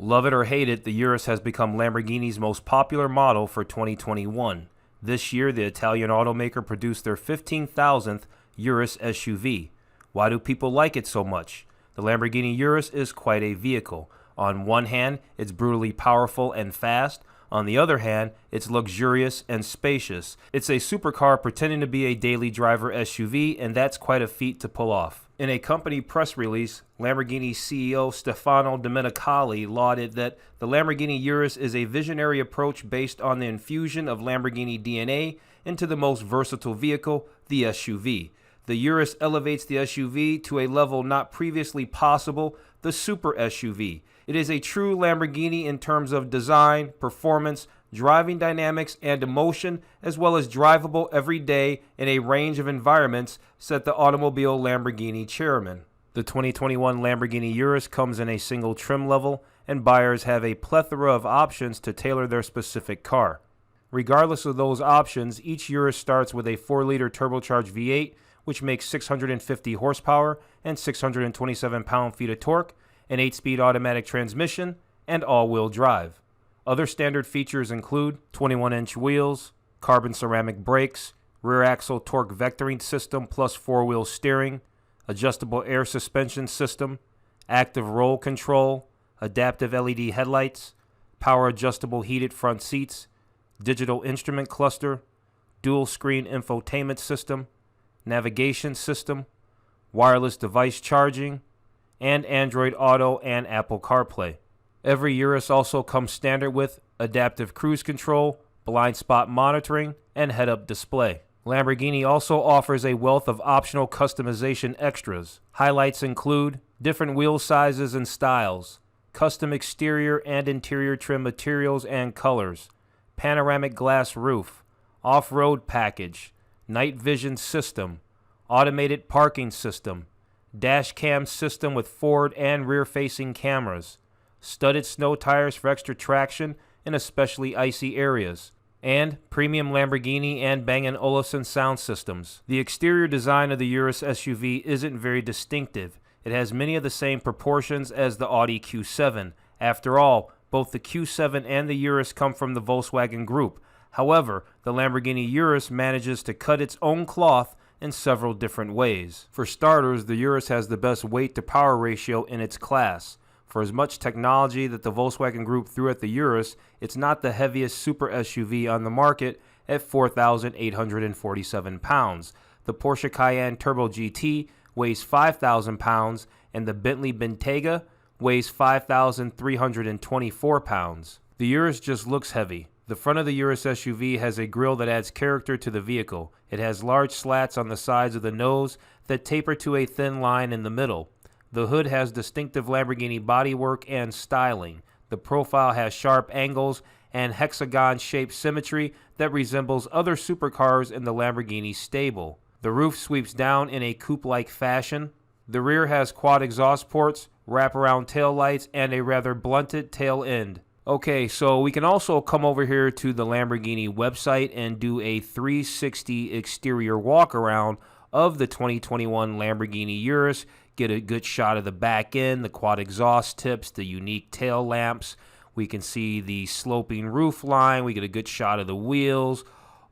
Love it or hate it, the Urus has become Lamborghini's most popular model for 2021. This year, the Italian automaker produced their 15,000th Urus SUV. Why do people like it so much? The Lamborghini Urus is quite a vehicle. On one hand, it's brutally powerful and fast. On the other hand, it's luxurious and spacious. It's a supercar pretending to be a daily driver SUV, and that's quite a feat to pull off. In a company press release, Lamborghini CEO Stefano Domenicali lauded that the Lamborghini Urus is a visionary approach based on the infusion of Lamborghini DNA into the most versatile vehicle, the SUV. The Urus elevates the SUV to a level not previously possible, the super SUV. It is a true Lamborghini in terms of design, performance, driving dynamics, and emotion, as well as drivable every day in a range of environments, said the Automobile Lamborghini chairman. The 2021 Lamborghini Urus comes in a single trim level, and buyers have a plethora of options to tailor their specific car. Regardless of those options, each Urus starts with a 4-liter turbocharged V8, which makes 650 horsepower and 627 pound-feet of torque, an 8-speed automatic transmission, and all-wheel drive. Other standard features include 21-inch wheels, carbon ceramic brakes, rear axle torque vectoring system plus 4-wheel steering, adjustable air suspension system, active roll control, adaptive LED headlights, power adjustable heated front seats, digital instrument cluster, dual screen infotainment system, navigation system, wireless device charging, and Android Auto and Apple CarPlay. Every Urus also comes standard with adaptive cruise control, blind spot monitoring, and head-up display. Lamborghini also offers a wealth of optional customization extras. Highlights include different wheel sizes and styles, custom exterior and interior trim materials and colors, panoramic glass roof, off-road package, night vision system, automated parking system, dash cam system with forward and rear-facing cameras, studded snow tires for extra traction in especially icy areas, and premium Lamborghini and Bang & Olufsen sound systems. The exterior design of the Urus SUV isn't very distinctive. It has many of the same proportions as the Audi Q7. After all, both the Q7 and the Urus come from the Volkswagen Group. However, the Lamborghini Urus manages to cut its own cloth in several different ways. For starters, the Urus has the best weight-to-power ratio in its class. For as much technology that the Volkswagen Group threw at the Urus, it's not the heaviest super SUV on the market at 4,847 pounds. The Porsche Cayenne Turbo GT weighs 5,000 pounds, and the Bentley Bentayga weighs 5,324 pounds. The Urus just looks heavy. The front of the Urus SUV has a grille that adds character to the vehicle. It has large slats on the sides of the nose that taper to a thin line in the middle. The hood has distinctive Lamborghini bodywork and styling. The profile has sharp angles and hexagon-shaped symmetry that resembles other supercars in the Lamborghini stable. The roof sweeps down in a coupe-like fashion. The rear has quad exhaust ports, wraparound tail lights, and a rather blunted tail end. Okay, so we can also come over here to the Lamborghini website and do a 360 exterior walk-around of the 2021 Lamborghini Urus. Get a good shot of the back end, the quad exhaust tips, the unique tail lamps. We can see the sloping roof line. We get a good shot of the wheels.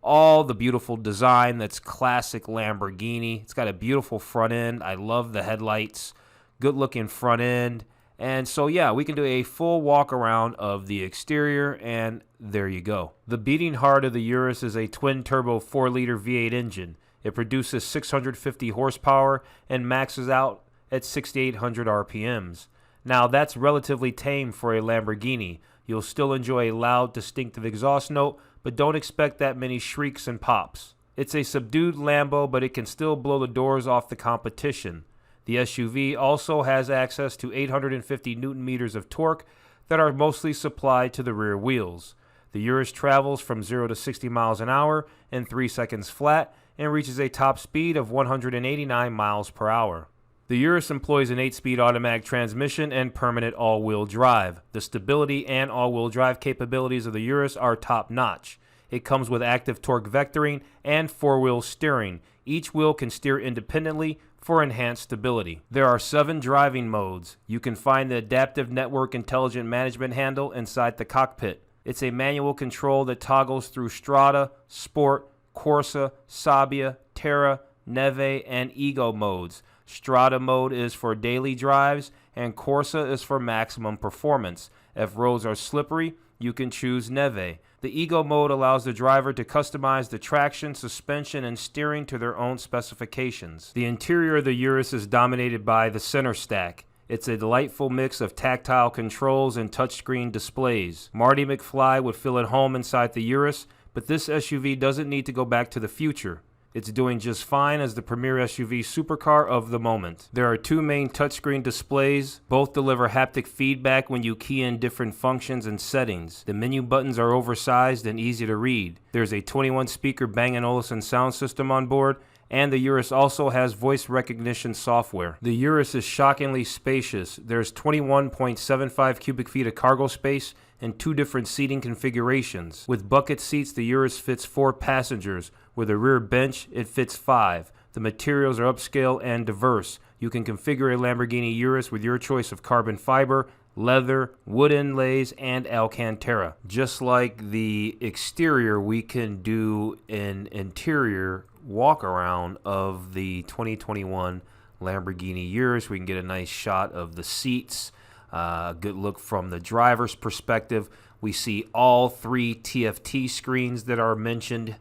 All the beautiful design that's classic Lamborghini. It's got a beautiful front end. I love the headlights. Good looking front end. And so, yeah, we can do a full walk around of the exterior, and there you go. The beating heart of the Urus is a twin-turbo 4-liter V8 engine. It produces 650 horsepower and maxes out at 6,800 RPMs. Now, that's relatively tame for a Lamborghini. You'll still enjoy a loud, distinctive exhaust note, but don't expect that many shrieks and pops. It's a subdued Lambo, but it can still blow the doors off the competition. The SUV also has access to 850 Newton meters of torque that are mostly supplied to the rear wheels. The Urus travels from 0 to 60 miles an hour in 3 seconds flat and reaches a top speed of 189 miles per hour. The Urus employs an 8-speed automatic transmission and permanent all-wheel drive. The stability and all-wheel drive capabilities of the Urus are top-notch. It comes with active torque vectoring and 4-wheel steering. Each wheel can steer independently, for enhanced stability. There are 7 driving modes. You can find the Adaptive Network Intelligent Management handle inside the cockpit. It's a manual control that toggles through Strada, Sport, Corsa, Sabia, Terra, Neve, and Ego modes. Strada mode is for daily drives, and Corsa is for maximum performance. If roads are slippery, you can choose Neve. The Ego mode allows the driver to customize the traction, suspension, and steering to their own specifications. The interior of the Urus is dominated by the center stack. It's a delightful mix of tactile controls and touchscreen displays. Marty McFly would feel at home inside the Urus, but this SUV doesn't need to go back to the future. It's doing just fine as the premier SUV supercar of the moment. There are 2 main touchscreen displays. Both deliver haptic feedback when you key in different functions and settings. The menu buttons are oversized and easy to read. There's a 21-speaker Bang & Olufsen sound system on board, and the Urus also has voice recognition software. The Urus is shockingly spacious. There's 21.75 cubic feet of cargo space and 2 different seating configurations. With bucket seats, the Urus fits 4 passengers. With a rear bench, it fits 5. The materials are upscale and diverse. You can configure a Lamborghini Urus with your choice of carbon fiber, leather, wood inlays, and Alcantara. Just like the exterior, we can do an interior walk-around of the 2021 Lamborghini Urus. We can get a nice shot of the seats, a good look from the driver's perspective. We see all 3 TFT screens that are mentioned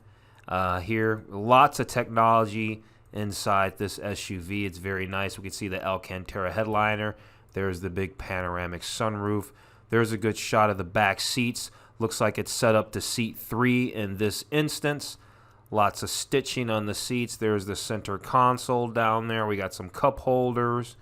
here. Lots of technology inside this SUV. It's very nice. We can see the Alcantara headliner. There's the big panoramic sunroof. There's a good shot of the back seats. Looks like it's set up to seat 3 in this instance. Lots of stitching on the seats. There's the center console down there. We got some cup holders.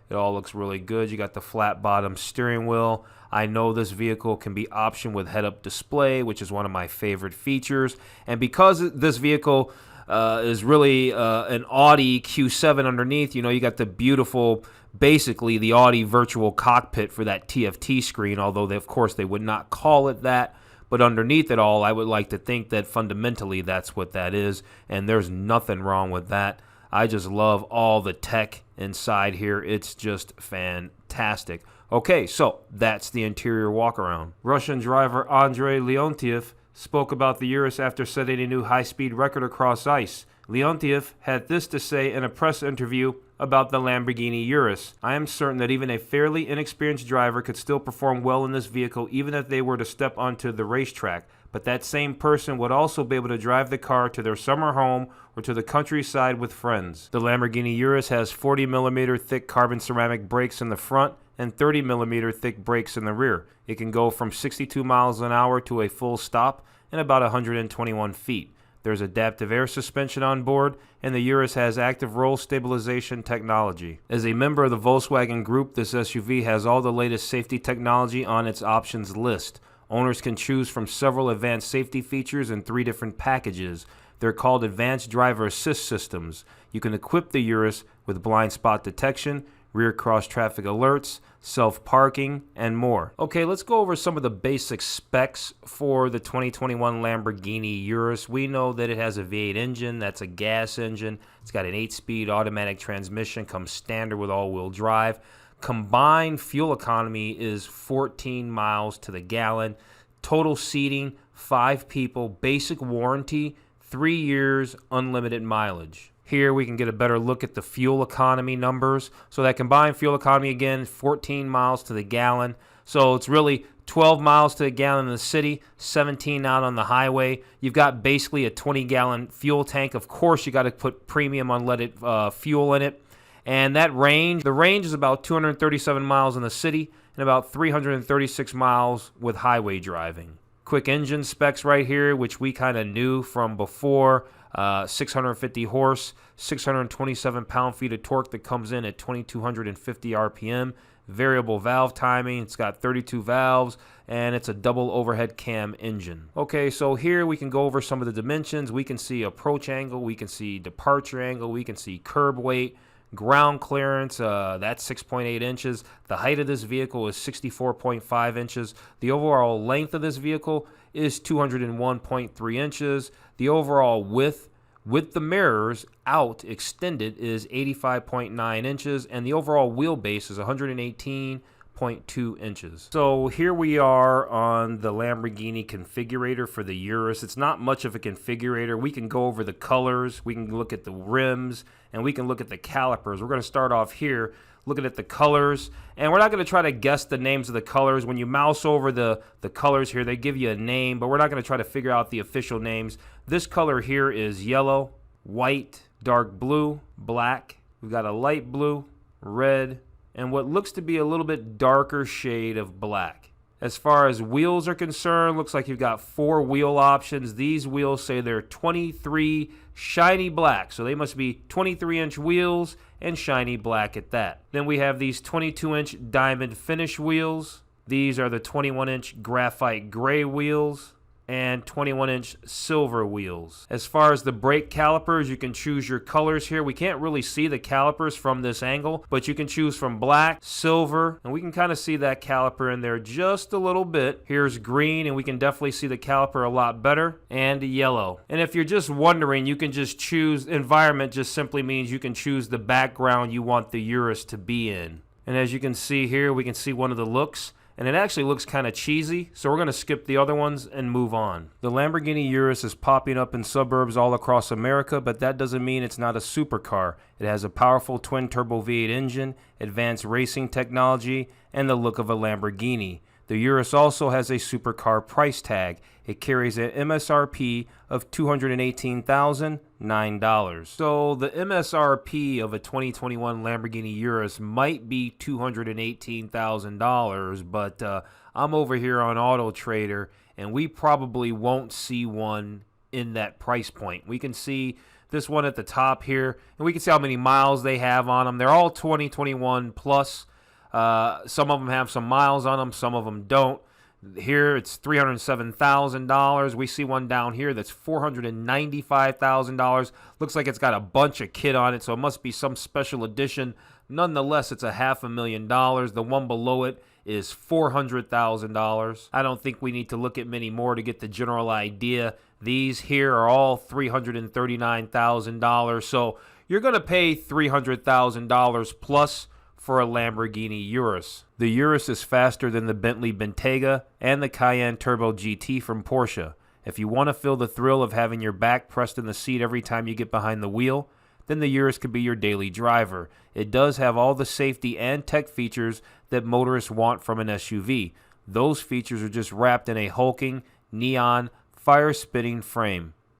It all looks really good. You got the flat bottom steering wheel. I know this vehicle can be optioned with head-up display, which is one of my favorite features. And because this vehicle is really an Audi Q7 underneath, you got the beautiful, basically the Audi virtual cockpit for that TFT screen, although of course they would not call it that. But underneath it all, I would like to think that fundamentally that's what that is, and there's nothing wrong with that. I just love all the tech inside here. It's just fantastic. Okay, so that's the interior walk-around. Russian driver Andrei Leontiev spoke about the Urus after setting a new high-speed record across ice. Leontiev had this to say in a press interview about the Lamborghini Urus. I am certain that even a fairly inexperienced driver could still perform well in this vehicle even if they were to step onto the racetrack. But that same person would also be able to drive the car to their summer home or to the countryside with friends. The Lamborghini Urus has 40mm thick carbon ceramic brakes in the front and 30mm thick brakes in the rear. It can go from 62 miles an hour to a full stop in about 121 feet. There's adaptive air suspension on board, and the Urus has active roll stabilization technology. As a member of the Volkswagen Group, this SUV has all the latest safety technology on its options list. Owners can choose from several advanced safety features in 3 different packages. They're called Advanced Driver Assist Systems. You can equip the Urus with blind spot detection, rear cross-traffic alerts, self-parking, and more. Okay, let's go over some of the basic specs for the 2021 Lamborghini Urus. We know that it has a V8 engine. That's a gas engine. It's got an 8-speed automatic transmission, comes standard with all-wheel drive. Combined fuel economy is 14 miles to the gallon. Total seating, 5 people. Basic warranty, 3 years, unlimited mileage. Here we can get a better look at the fuel economy numbers. So that combined fuel economy, again, 14 miles to the gallon. So it's really 12 miles to the gallon in the city, 17 out on the highway. You've got basically a 20-gallon fuel tank. Of course, you got to put premium unleaded fuel in it. And that range, the range is about 237 miles in the city and about 336 miles with highway driving. Quick engine specs right here, which we kind of knew from before. 650 horse, 627 pound-feet of torque that comes in at 2,250 RPM. Variable valve timing. It's got 32 valves, and it's a double overhead cam engine. Okay, so here we can go over some of the dimensions. We can see approach angle. We can see departure angle. We can see curb weight. Ground clearance, that's 6.8 inches. The height of this vehicle is 64.5 inches. The overall length of this vehicle is 201.3 inches. The overall width with the mirrors out extended is 85.9 inches, and the overall wheelbase is 118.2 inches. So here we are on the Lamborghini configurator for the Urus. It's not much of a configurator. We can go over the colors, we can look at the rims, and we can look at the calipers. We're going to start off here looking at the colors, and we're not going to try to guess the names of the colors. When you mouse over the colors here, they give you a name, but we're not going to try to figure out the official names. This color here is yellow, white, dark blue, black. We've got a light blue, red, and what looks to be a little bit darker shade of black. As far as wheels are concerned, looks like you've got 4 wheel options. These wheels say they're 23 shiny black, so they must be 23-inch wheels and shiny black at that. Then we have these 22-inch diamond finish wheels. These are the 21-inch graphite gray wheels and 21-inch silver wheels. As far as the brake calipers, you can choose your colors here. We can't really see the calipers from this angle, but you can choose from black, silver, and we can kind of see that caliper in there just a little bit. Here's green, and we can definitely see the caliper a lot better, and yellow. And if you're just wondering, you can just choose, environment just simply means you can choose the background you want the Urus to be in. And as you can see here, we can see one of the looks, and it actually looks kind of cheesy, so we're going to skip the other ones and move on. The Lamborghini Urus is popping up in suburbs all across America, but that doesn't mean it's not a supercar. It has a powerful twin-turbo V8 engine, advanced racing technology, and the look of a Lamborghini. The Urus also has a supercar price tag. It carries an MSRP of $218,009. So the MSRP of a 2021 Lamborghini Urus might be $218,000, but I'm over here on Auto Trader, and we probably won't see one in that price point. We can see this one at the top here, and we can see how many miles they have on them. They're all 2021 plus. Some of them have some miles on them, some of them don't. Here it's $307,000. We see one down here that's $495,000. Looks like it's got a bunch of kit on it, so it must be some special edition. Nonetheless, it's a $500,000. The one below it is $400,000. I don't think we need to look at many more to get the general idea. These here are all $339,000. So you're going to pay $300,000 plus for a Lamborghini Urus. The Urus is faster than the Bentley Bentayga and the Cayenne Turbo GT from Porsche. If you want to feel the thrill of having your back pressed in the seat every time you get behind the wheel, then the Urus could be your daily driver. It does have all the safety and tech features that motorists want from an SUV. Those features are just wrapped in a hulking, neon, fire-spitting frame.